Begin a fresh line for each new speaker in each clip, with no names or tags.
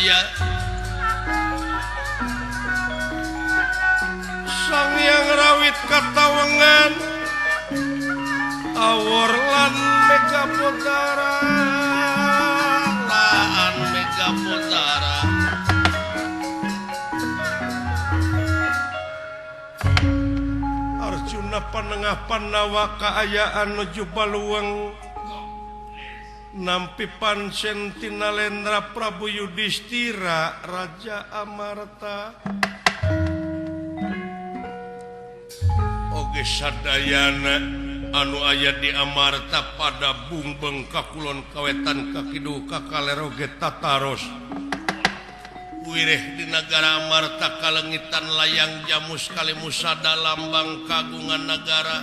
aya sang yang rawit katawengan awor lan mega potara laan mega potara Arjuna panengah panawa kaayaan nuju baluang nampi pancen tinalendra Prabu Yudhistira Raja Amarta oge sadayana anu aya di Amarta pada bungbeng kakulon kawetan kakidu kakaleroge tataros wireh di negara Amarta kalengitan layang jamus kalimusada lambang kagungan negara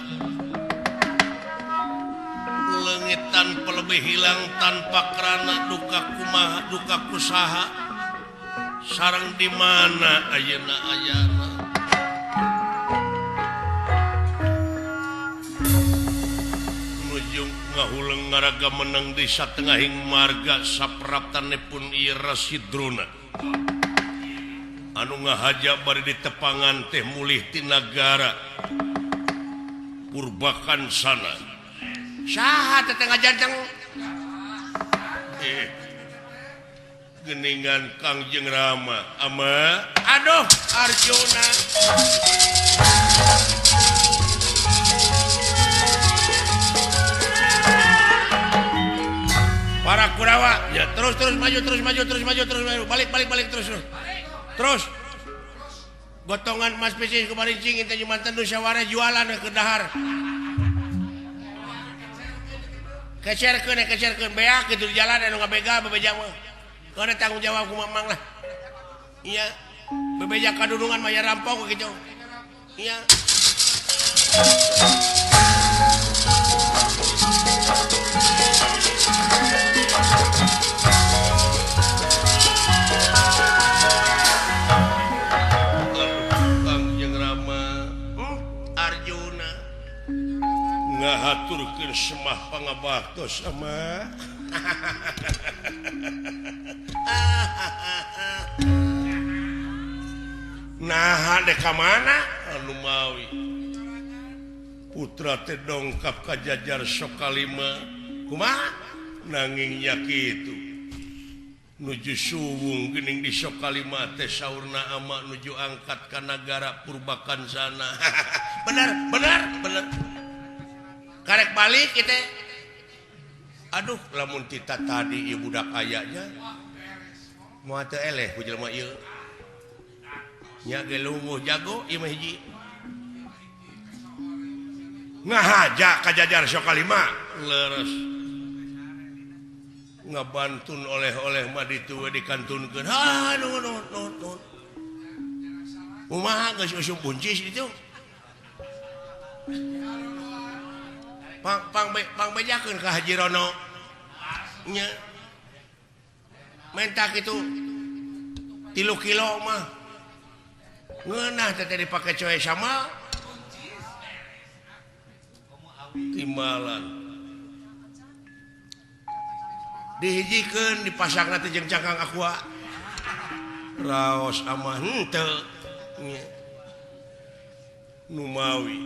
lengitan pelebih hilang tanpa kerana duka kumaha duka kusaha sareng di mana ayeuna ayana nuju ngahuleng ngaraga menang di satengahing marga sapraptanipun ieu Rasidruna anu ngahaja bari di tepangan teh mulih ti nagara Purbakan sana saha tetengah janteng geningan Kangjeng Rama ama aduh Arjuna para Kurawa ya terus maju balik terus gotongan Mas Piscis kemarincing inta jumanten musyawarah jualan ke dahar kecerkeun beak gitu di jalan anu ngabega bebeja mah kana tanggung jawab ku mamang lah iya bebeja kadudungan maya rampok gitu iya Kangjeng Rama Arjuna ngahaturkeun semah pangabaktos sama nah dek ka mana anu mawi putra teh dongkap ka jajar sok kalima kumaha nanging nya kitu nuju suwung geuning di sok kalima teh saurna ama nuju angkat ka nagara Purbakan sana bener karek balik kita aduh lamun kita tadi ieu budak ayanya moal teu eleh ku jelema ieu nya ge lungguh jago ieu mah hiji ngahaja ka jajar sok kalima leres ngabantun oleh-oleh mah ditu we dikantunkeun nuhun kumaha geus usum buncis itu pang bejakeun ka Haji Rono nya mentak itu 3 kilo mah ngeunah teh dipake coe sama timbalan dihijikeun dipasangna teh jeung cangkang aqua raos amah henteu nya numawi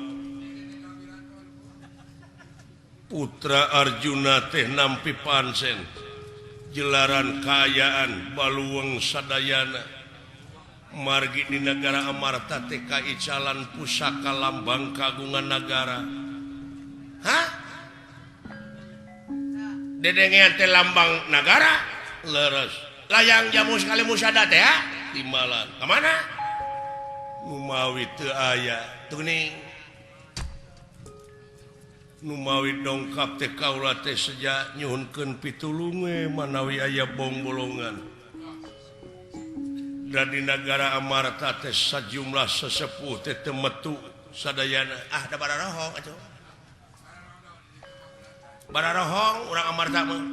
putra Arjuna teh nampi pancen jelaran kaayaan baluweng sadayana margi di negara Amarta teh kaicalan pusaka lambang kagungan negara hah dedengean teh lambang negara leres layang jamus kali musada teh ya timbalan ka mana numawi teu aya tuning numawi dongkap teh kaula teh seja nyuhunkeun pitulung manawi aya bong bolongan dan di negara Amarta teh sajumlah sesepuh teh teu metu sadayana da bararohong atuh bararohong urang Amarta mah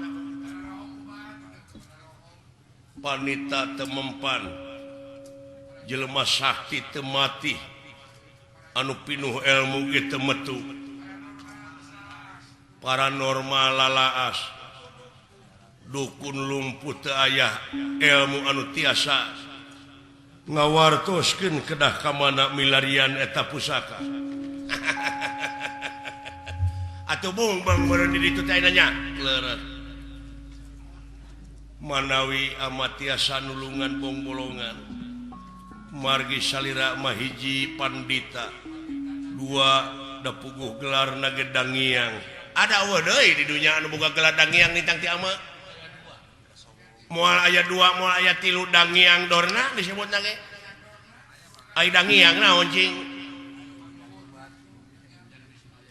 panita teu mempan jelema sakti teu mati anu pinuh ilmu ge teu metu paranormal lalaas dukun lumpuh teu aya ilmu anu tiasa ngawartoskeun kedah ka mana milarian eta pusaka. Atuh bung bang beureun di ditu teh nanya leureut manawi amat tiasa nulungan bongbolongan margi salira mah hiji pandita dua da puguh gelarna gedangiang ada eueuh deui di dunya anu boga gelar dangiang nitang ti ama moal aya 2 moal aya 3 dangiang dorna disebutna ge ai dangiang naon cing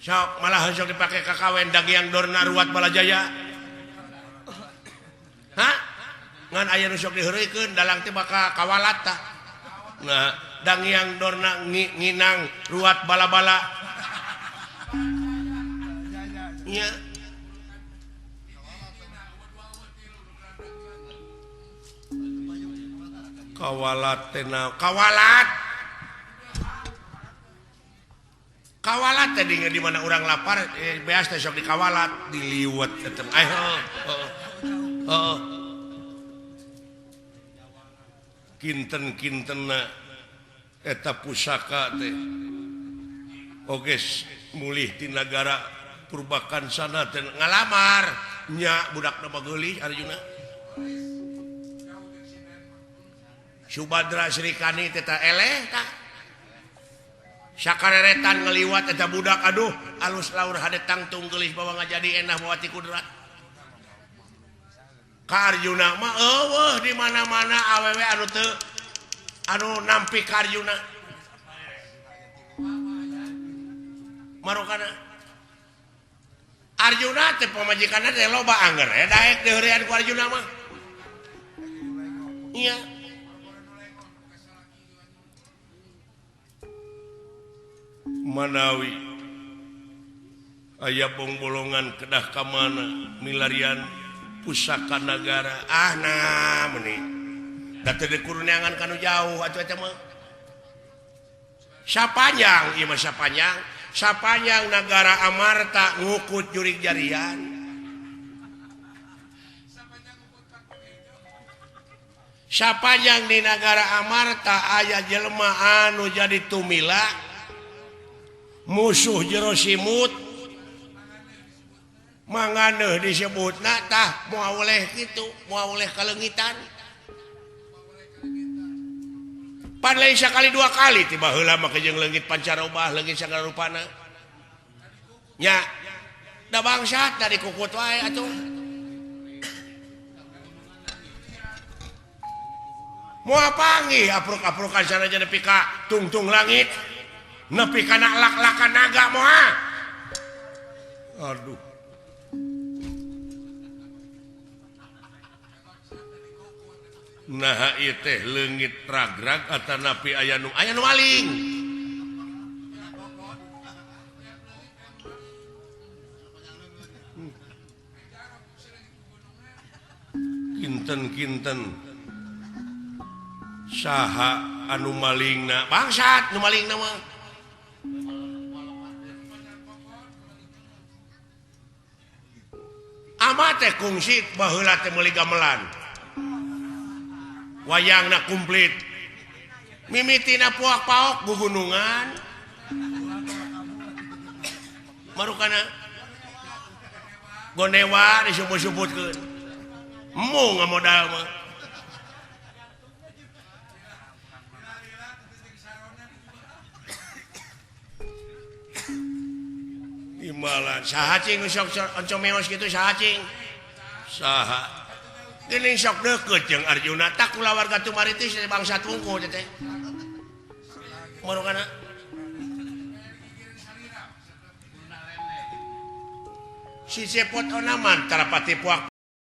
sok malah sok dipake kakawen dangiang dorna ruat balajaya hah ngan aya nu sok diheureukeun dalang teh bakal kawalat tah nah dangiang dorna nginang ruat bala-bala nya kawalat teh kawalat tadi di mana orang lapar beas teh sok dikawalat diliwet tetep kinten-kintenna eta pusaka teh oge mulih ti nagara purbakansana teh ngalamar nya budakna bageulih Arjuna Subadra Srikani teh eleh tah sakareretan ngeliwat eta budak aduh alus laur hadetang tunggelis bawa ngajadi endah mawati kudrat ka Arjuna mah eueuh di mana-mana awewe anu teu anu nampi ka Arjuna marokana Arjuna teh pamajikanna teh loba anger daek deurean ku Arjuna mah iya manawi aya bongbolongan kedah ka mana milarian pusaka nagara nah meuni da teu dikuruneangan kanu jauh atuh eta mah sapanjang ieu mah sapanjang nagara Amarta ngukut jurig jarian sapanjang di nagara Amarta aya jelema anu jadi tumila musuh jero simut manganeuh disebutna tah moal oleh kitu moal oleh kalengitan pan lain sakali 2 kali tiba heula make jeung leungit pancarobah leungit sagala rupana nya da bangsat dari kukut wae atuh moal panggih apruk-aprukan sanajan nepi ka tungtung langit nepi kana lak-lakan naga moal aduh nah ieu teh leungit ragrag atanapi aya nu maling kinten-kinten saha anu malingna bangsat nu malingna mah ama teh kungsi baheula teh meuli gamelan wayangna komplit mimitina puak paok gugunungan marukana gonewa disebut-sebutkeun emu ngamodal mah imbalan saha cing sok oncom meos kitu saha cing saha geuning sok deukeut jeung Arjuna tak kulawarga tumaritis bangsa tungku teh marukana si cepot onaman tarapati puak